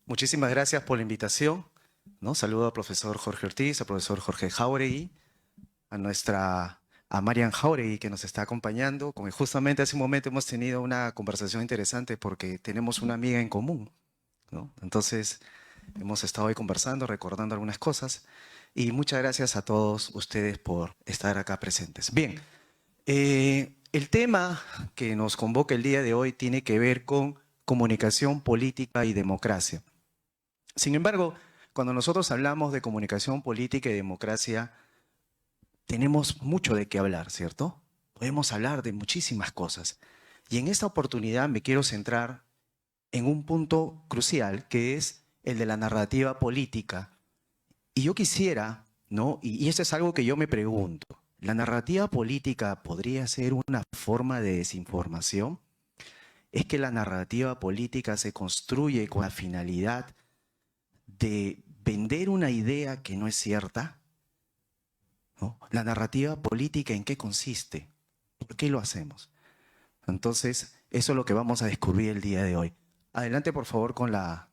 Muchísimas gracias por la invitación, ¿no? Saludo al profesor Jorge Ortiz, al profesor Jorge Jauregui, a Marian Jauregui que nos está acompañando. Como justamente hace un momento hemos tenido una conversación interesante porque tenemos una amiga en común, ¿no? Entonces hemos estado hoy conversando, recordando algunas cosas y muchas gracias a todos ustedes por estar acá presentes. Bien, el tema que nos convoca el día de hoy tiene que ver con comunicación política y democracia. Sin embargo, cuando nosotros hablamos de comunicación política y democracia, tenemos mucho de qué hablar, ¿cierto? Podemos hablar de muchísimas cosas. Y en esta oportunidad me quiero centrar en un punto crucial, que es el de la narrativa política. Y yo quisiera, ¿no? Y esto es algo que yo me pregunto, ¿la narrativa política podría ser una forma de desinformación? ¿Es que la narrativa política se construye con la finalidad de vender una idea que no es cierta? ¿No? La narrativa política, ¿en qué consiste? ¿Por qué lo hacemos? Entonces, eso es lo que vamos a descubrir el día de hoy. Adelante, por favor, con la...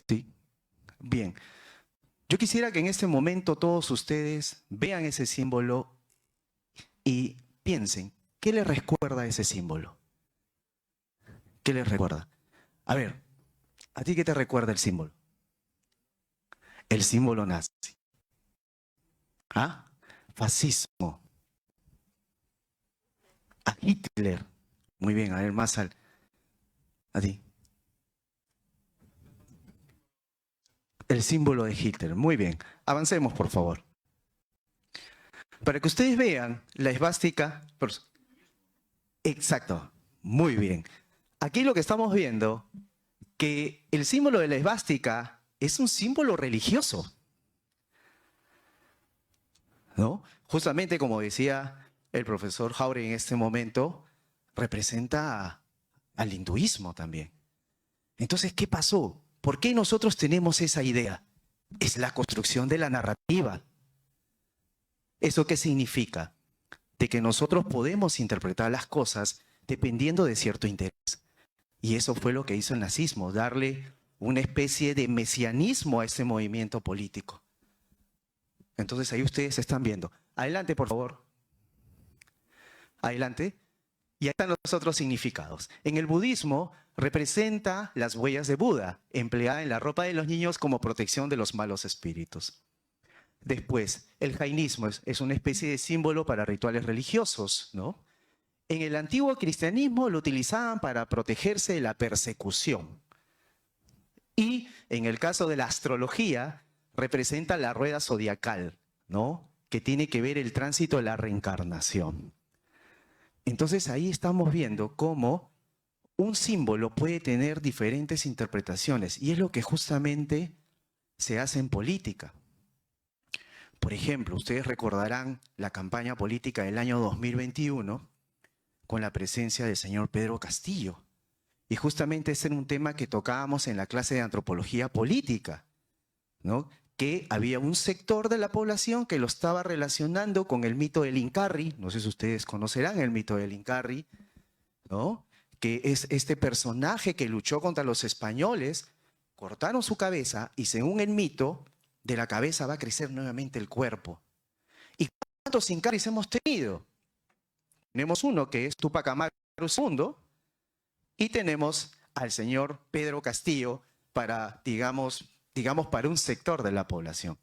Sí. Bien. Yo quisiera que en este momento todos ustedes vean ese símbolo y piensen, ¿qué les recuerda ese símbolo? ¿Qué les recuerda? A ver, ¿a ti qué te recuerda el símbolo? El símbolo nazi. ¿Ah? Fascismo. A Hitler. Muy bien, a ver, a ti. El símbolo de Hitler. Muy bien. Avancemos, por favor. Para que ustedes vean la esvástica. Exacto. Muy bien. Aquí lo que estamos viendo, que el símbolo de la esvástica es un símbolo religioso, ¿no? Justamente como decía el profesor Jauregui en este momento, representa al hinduismo también. Entonces, ¿qué pasó? ¿Por qué nosotros tenemos esa idea? Es la construcción de la narrativa. ¿Eso qué significa? De que nosotros podemos interpretar las cosas dependiendo de cierto interés. Y eso fue lo que hizo el nazismo, darle una especie de mesianismo a ese movimiento político. Entonces ahí ustedes están viendo. Adelante, por favor. Adelante. Y ahí están los otros significados. En el budismo representa las huellas de Buda, empleada en la ropa de los niños como protección de los malos espíritus. Después, el jainismo es una especie de símbolo para rituales religiosos, ¿no? En el antiguo cristianismo lo utilizaban para protegerse de la persecución. Y en el caso de la astrología, representa la rueda zodiacal, ¿no? Que tiene que ver el tránsito de la reencarnación. Entonces ahí estamos viendo cómo un símbolo puede tener diferentes interpretaciones y es lo que justamente se hace en política. Por ejemplo, ustedes recordarán la campaña política del año 2021 con la presencia del señor Pedro Castillo. Y justamente ese era un tema que tocábamos en la clase de antropología política, ¿no? Que había un sector de la población que lo estaba relacionando con el mito del Incarri, no sé si ustedes conocerán el mito del Incarri, ¿no? Que es este personaje que luchó contra los españoles, cortaron su cabeza y según el mito, de la cabeza va a crecer nuevamente el cuerpo. ¿Y cuántos Incarris hemos tenido? Tenemos uno que es Túpac Amaru II y tenemos al señor Pedro Castillo para, digamos, para un sector de la población.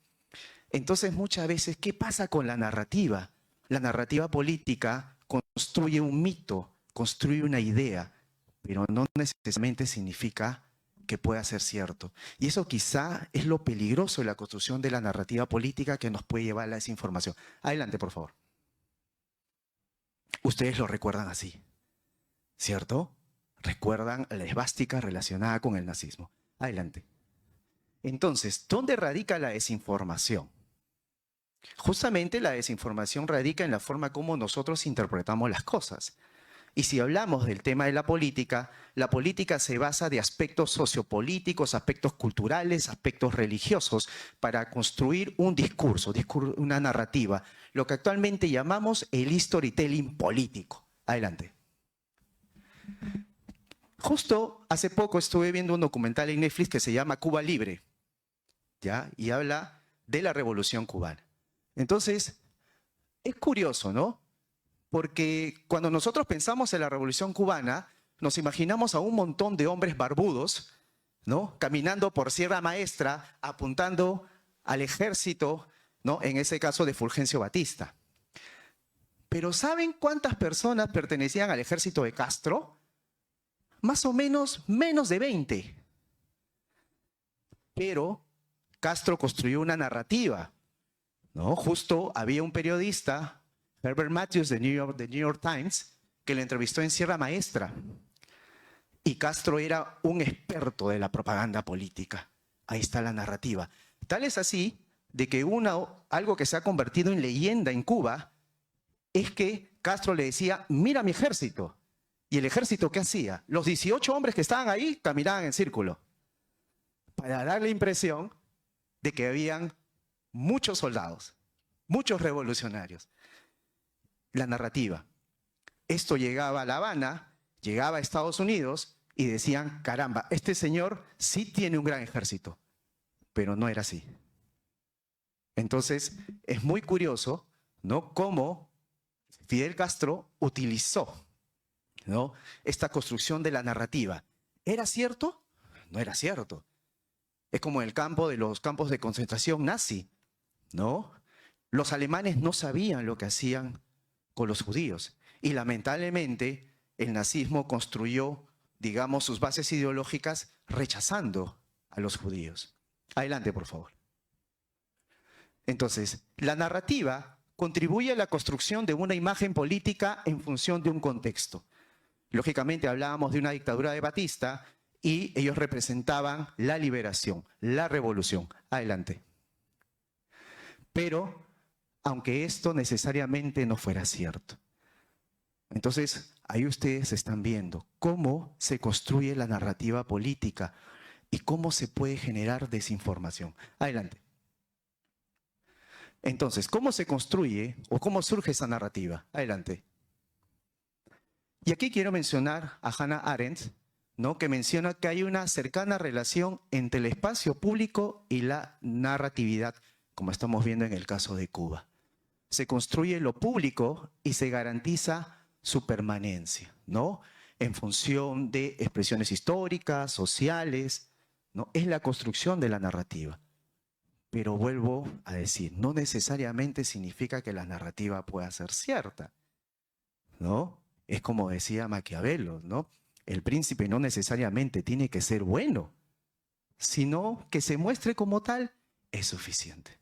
Entonces, muchas veces, ¿qué pasa con la narrativa? La narrativa política construye un mito, construye una idea, pero no necesariamente significa que pueda ser cierto. Y eso quizá es lo peligroso de la construcción de la narrativa política que nos puede llevar a esa información. Adelante, por favor. Ustedes lo recuerdan así, ¿cierto? Recuerdan la esvástica relacionada con el nazismo. Adelante. Entonces, ¿dónde radica la desinformación? Justamente la desinformación radica en la forma como nosotros interpretamos las cosas. Y si hablamos del tema de la política se basa de aspectos sociopolíticos, aspectos culturales, aspectos religiosos, para construir un discurso, una narrativa, lo que actualmente llamamos el storytelling político. Adelante. Justo hace poco estuve viendo un documental en Netflix que se llama Cuba Libre, ¿ya? Y habla de la Revolución Cubana. Entonces, es curioso, ¿no? Porque cuando nosotros pensamos en la Revolución Cubana, nos imaginamos a un montón de hombres barbudos, ¿no? Caminando por Sierra Maestra, apuntando al ejército, ¿no? En ese caso de Fulgencio Batista. Pero ¿saben cuántas personas pertenecían al ejército de Castro? Más o menos de 20. Pero Castro construyó una narrativa, ¿no? Justo había un periodista, Herbert Matthews de New York Times, que le entrevistó en Sierra Maestra. Y Castro era un experto de la propaganda política. Ahí está la narrativa. Tal es así de que algo que se ha convertido en leyenda en Cuba es que Castro le decía, mira mi ejército. ¿Y el ejército qué hacía? Los 18 hombres que estaban ahí caminaban en círculo para dar la impresión de que habían muchos soldados, muchos revolucionarios. La narrativa. Esto llegaba a La Habana, llegaba a Estados Unidos y decían, caramba, este señor sí tiene un gran ejército, pero no era así. Entonces, es muy curioso, ¿no?, cómo Fidel Castro utilizó, ¿no?, esta construcción de la narrativa. ¿Era cierto? No era cierto. Es como el campo de los campos de concentración nazi, ¿no? Los alemanes no sabían lo que hacían con los judíos y lamentablemente el nazismo construyó, digamos, sus bases ideológicas rechazando a los judíos. Adelante, por favor. Entonces, la narrativa contribuye a la construcción de una imagen política en función de un contexto. Lógicamente hablábamos de una dictadura de Batista y ellos representaban la liberación, la revolución. Adelante. Pero, aunque esto necesariamente no fuera cierto. Entonces, ahí ustedes están viendo cómo se construye la narrativa política y cómo se puede generar desinformación. Adelante. Entonces, ¿cómo se construye o cómo surge esa narrativa? Adelante. Y aquí quiero mencionar a Hannah Arendt, ¿no?, que menciona que hay una cercana relación entre el espacio público y la narratividad, como estamos viendo en el caso de Cuba. Se construye lo público y se garantiza su permanencia, ¿no?, en función de expresiones históricas, sociales, ¿no? Es la construcción de la narrativa. Pero vuelvo a decir, no necesariamente significa que la narrativa pueda ser cierta, ¿no? Es como decía Maquiavelo, ¿no? El príncipe no necesariamente tiene que ser bueno, sino que se muestre como tal es suficiente.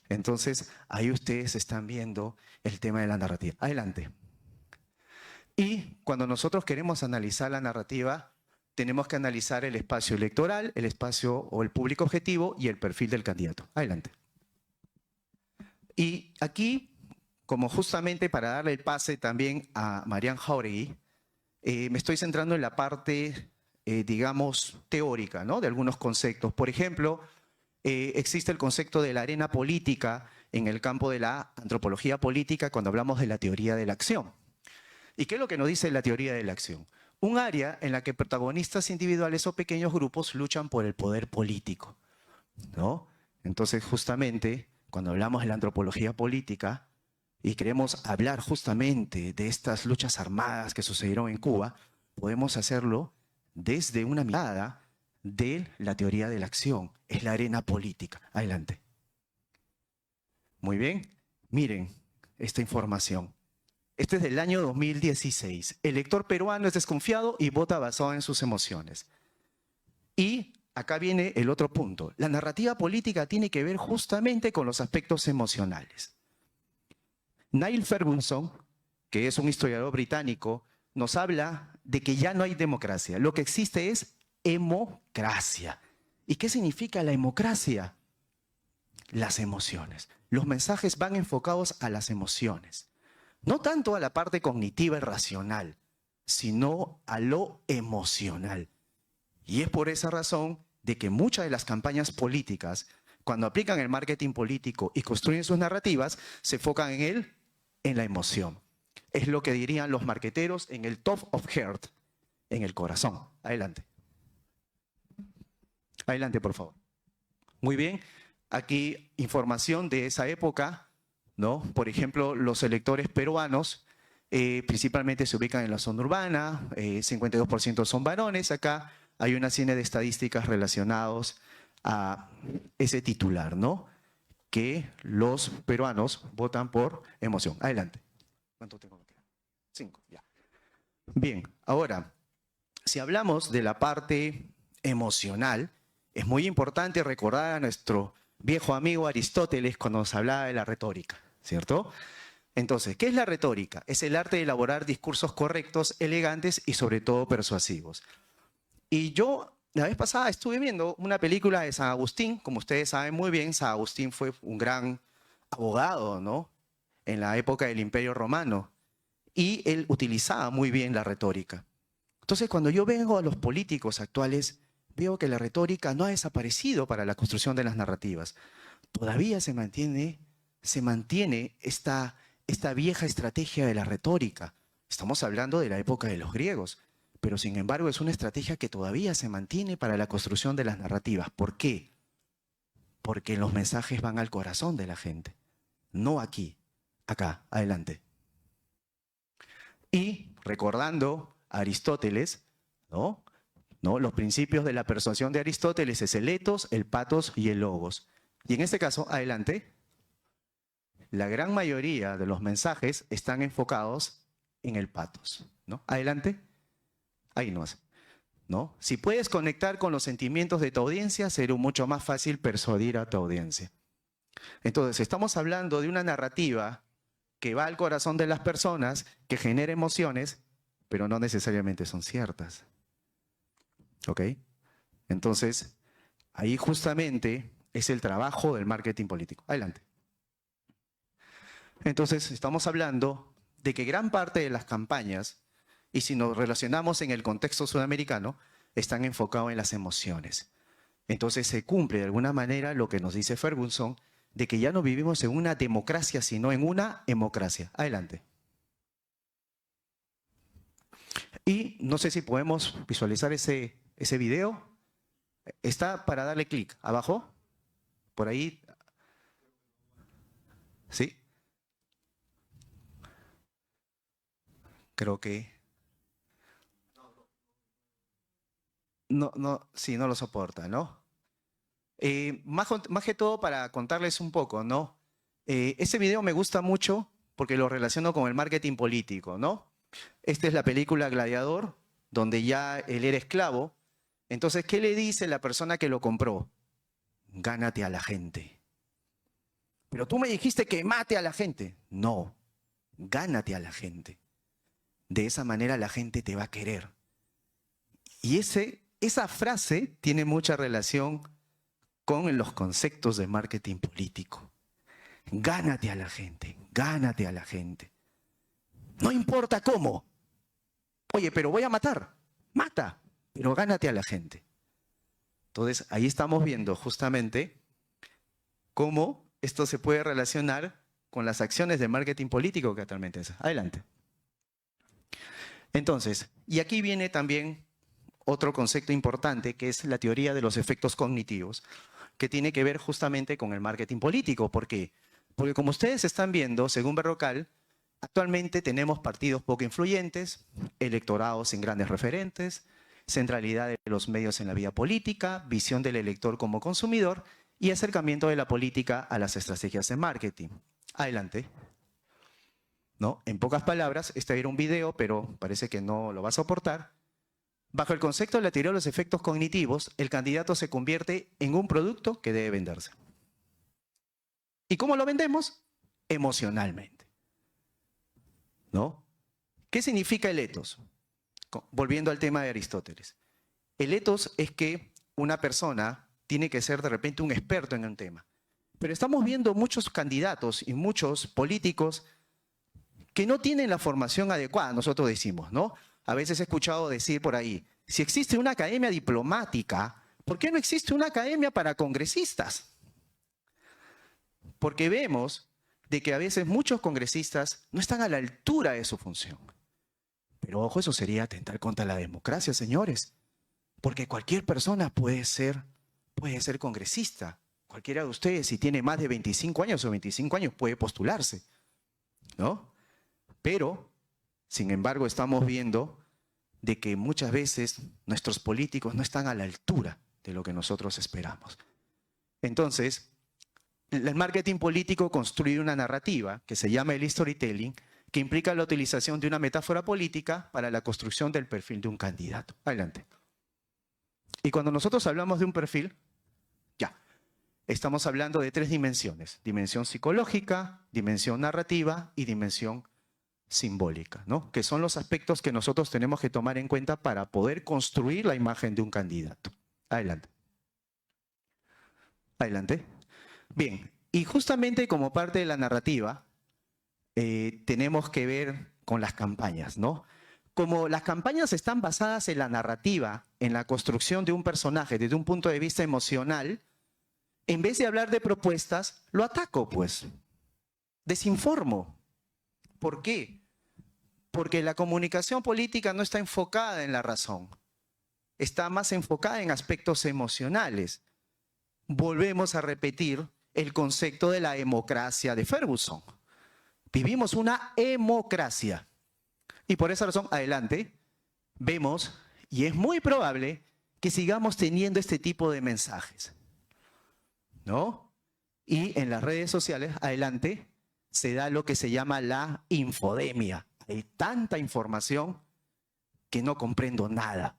Entonces, ahí ustedes están viendo el tema de la narrativa. Adelante. Y cuando nosotros queremos analizar la narrativa, tenemos que analizar el espacio electoral, el espacio o el público objetivo y el perfil del candidato. Adelante. Y aquí, como justamente para darle el pase también a Marian Jauregui, me estoy centrando en la parte, digamos, teórica, ¿no?, de algunos conceptos. Por ejemplo, existe el concepto de la arena política en el campo de la antropología política cuando hablamos de la teoría de la acción. ¿Y qué es lo que nos dice la teoría de la acción? Un área en la que protagonistas individuales o pequeños grupos luchan por el poder político, ¿no? Entonces, justamente, cuando hablamos de la antropología política y queremos hablar justamente de estas luchas armadas que sucedieron en Cuba, podemos hacerlo desde una mirada de la teoría de la acción. Es la arena política. Adelante. Muy bien. Miren esta información. Este es del año 2016. El lector peruano es desconfiado y vota basado en sus emociones. Y acá viene el otro punto. La narrativa política tiene que ver justamente con los aspectos emocionales. Niall Ferguson, que es un historiador británico, nos habla de que ya no hay democracia. Lo que existe es emocracia. ¿Y qué significa la emocracia? Las emociones. Los mensajes van enfocados a las emociones. No tanto a la parte cognitiva y racional, sino a lo emocional. Y es por esa razón de que muchas de las campañas políticas, cuando aplican el marketing político y construyen sus narrativas, se enfocan en la emoción. Es lo que dirían los marqueteros en el top of heart, en el corazón. Adelante. Adelante, por favor. Muy bien. Aquí información de esa época, ¿no? Por ejemplo, los electores peruanos principalmente se ubican en la zona urbana, 52% son varones. Acá hay una serie de estadísticas relacionadas a ese titular, ¿no? Que los peruanos votan por emoción. Adelante. ¿Cuánto tengo que quedar? 5, ya. Bien, ahora, si hablamos de la parte emocional, es muy importante recordar a nuestro viejo amigo Aristóteles cuando nos hablaba de la retórica, ¿cierto? Entonces, ¿qué es la retórica? Es el arte de elaborar discursos correctos, elegantes y sobre todo persuasivos. Y yo la vez pasada estuve viendo una película de San Agustín. Como ustedes saben muy bien, San Agustín fue un gran abogado, ¿no? En la época del Imperio Romano. Y él utilizaba muy bien la retórica. Entonces, cuando yo vengo a los políticos actuales, veo que la retórica no ha desaparecido para la construcción de las narrativas. Todavía se mantiene esta vieja estrategia de la retórica. Estamos hablando de la época de los griegos, pero sin embargo es una estrategia que todavía se mantiene para la construcción de las narrativas. ¿Por qué? Porque los mensajes van al corazón de la gente, no aquí, acá, adelante. Y recordando a Aristóteles, ¿no? Los principios de la persuasión de Aristóteles es el ethos, el pathos y el logos. Y en este caso, adelante, la gran mayoría de los mensajes están enfocados en el pathos, ¿no? Adelante, ahí ¿no? Si puedes conectar con los sentimientos de tu audiencia, será mucho más fácil persuadir a tu audiencia. Entonces, estamos hablando de una narrativa que va al corazón de las personas, que genera emociones, pero no necesariamente son ciertas. ¿Ok? Entonces, ahí justamente es el trabajo del marketing político. Adelante. Entonces, estamos hablando de que gran parte de las campañas, y si nos relacionamos en el contexto sudamericano, están enfocados en las emociones. Entonces, se cumple de alguna manera lo que nos dice Ferguson, de que ya no vivimos en una democracia, sino en una hemocracia. Adelante. Y no sé si podemos visualizar ese video. Está para darle clic abajo. Por ahí. ¿Sí? Creo que... sí, no lo soporta, ¿no? Más que todo para contarles un poco, ¿no? Ese video me gusta mucho porque lo relaciono con el marketing político, ¿no? Esta es la película Gladiador, donde ya él era esclavo. Entonces, ¿qué le dice la persona que lo compró? Gánate a la gente. Pero tú me dijiste que mate a la gente. No, gánate a la gente. De esa manera la gente te va a querer. Y esa frase tiene mucha relación con los conceptos de marketing político. Gánate a la gente, gánate a la gente. No importa cómo. Oye, pero voy a matar. Mata, pero gánate a la gente. Entonces, ahí estamos viendo justamente cómo esto se puede relacionar con las acciones de marketing político que actualmente es. Adelante. Entonces, y aquí viene también otro concepto importante, que es la teoría de los efectos cognitivos, que tiene que ver justamente con el marketing político. ¿Por qué? Porque como ustedes están viendo, según Berrocal, actualmente tenemos partidos poco influyentes, electorados sin grandes referentes, centralidad de los medios en la vida política, visión del elector como consumidor y acercamiento de la política a las estrategias de marketing. Adelante. ¿No? En pocas palabras, este era un video, pero parece que no lo va a soportar. Bajo el concepto de la teoría de los efectos cognitivos, el candidato se convierte en un producto que debe venderse. ¿Y cómo lo vendemos? Emocionalmente. ¿No? ¿Qué significa el ethos? Volviendo al tema de Aristóteles. El ethos es que una persona tiene que ser de repente un experto en un tema. Pero estamos viendo muchos candidatos y muchos políticos que no tienen la formación adecuada, nosotros decimos, ¿no? A veces he escuchado decir por ahí, si existe una academia diplomática, ¿por qué no existe una academia para congresistas? Porque vemos de que a veces muchos congresistas no están a la altura de su función. Pero ojo, eso sería atentar contra la democracia, señores. Porque cualquier persona puede ser congresista. Cualquiera de ustedes, si tiene más de 25 años o 25 años, puede postularse, ¿no? Pero, sin embargo, estamos viendo de que muchas veces nuestros políticos no están a la altura de lo que nosotros esperamos. Entonces, el marketing político construye una narrativa que se llama el storytelling, que implica la utilización de una metáfora política para la construcción del perfil de un candidato. Adelante. Y cuando nosotros hablamos de un perfil, ya, estamos hablando de 3 dimensiones: dimensión psicológica, dimensión narrativa y dimensión simbólica, ¿no? Que son los aspectos que nosotros tenemos que tomar en cuenta para poder construir la imagen de un candidato. Adelante. Adelante. Bien, y justamente como parte de la narrativa, tenemos que ver con las campañas, ¿no? Como las campañas están basadas en la narrativa, en la construcción de un personaje desde un punto de vista emocional, en vez de hablar de propuestas, lo ataco, pues. Desinformo. ¿Por qué? Porque la comunicación política no está enfocada en la razón. Está más enfocada en aspectos emocionales. Volvemos a repetir el concepto de la democracia de Ferguson. Vivimos una democracia. Y por esa razón, adelante, vemos, y es muy probable que sigamos teniendo este tipo de mensajes, ¿no? Y en las redes sociales, adelante, se da lo que se llama la infodemia. Hay tanta información que no comprendo nada,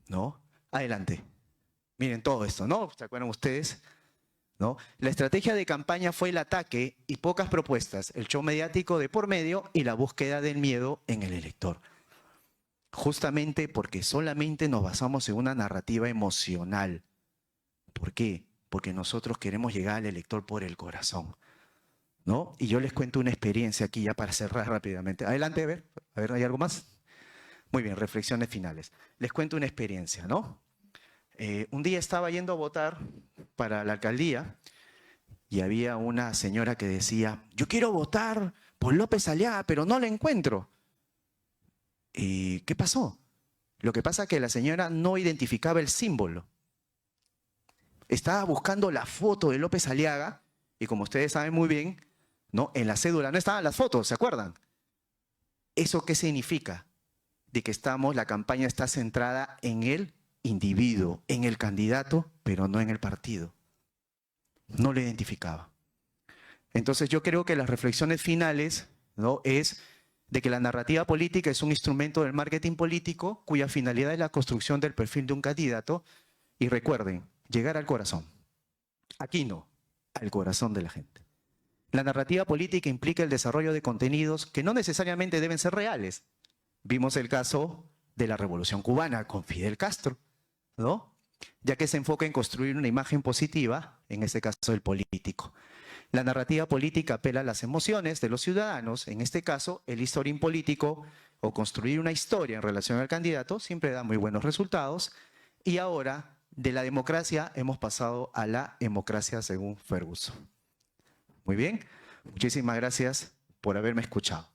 ¿no? Adelante. Miren todo esto, ¿no? ¿Se acuerdan ustedes? ¿No? La estrategia de campaña fue el ataque y pocas propuestas, el show mediático de por medio y la búsqueda del miedo en el elector. Justamente porque solamente nos basamos en una narrativa emocional. ¿Por qué? Porque nosotros queremos llegar al elector por el corazón, ¿no? Y yo les cuento una experiencia aquí ya para cerrar rápidamente. Adelante, a ver, ¿hay algo más? Muy bien, reflexiones finales. Les cuento una experiencia, ¿no? Un día estaba yendo a votar para la alcaldía y había una señora que decía: yo quiero votar por López Aliaga, pero no la encuentro. ¿Y qué pasó? Lo que pasa es que la señora no identificaba el símbolo. Estaba buscando la foto de López Aliaga y, como ustedes saben muy bien, ¿no?, en la cédula no estaban las fotos, ¿se acuerdan? ¿Eso qué significa? De que la campaña está centrada en el individuo, en el candidato, pero no en el partido. No lo identificaba. Entonces yo creo que las reflexiones finales, ¿no?, es de que la narrativa política es un instrumento del marketing político cuya finalidad es la construcción del perfil de un candidato. Y recuerden, llegar al corazón. Aquí no, al corazón de la gente. La narrativa política implica el desarrollo de contenidos que no necesariamente deben ser reales. Vimos el caso de la Revolución Cubana con Fidel Castro, ¿no?, ya que se enfoca en construir una imagen positiva, en este caso del político. La narrativa política apela a las emociones de los ciudadanos, en este caso el storytelling político o construir una historia en relación al candidato siempre da muy buenos resultados. Y ahora de la democracia hemos pasado a la democracia según Ferguson. Muy bien, muchísimas gracias por haberme escuchado.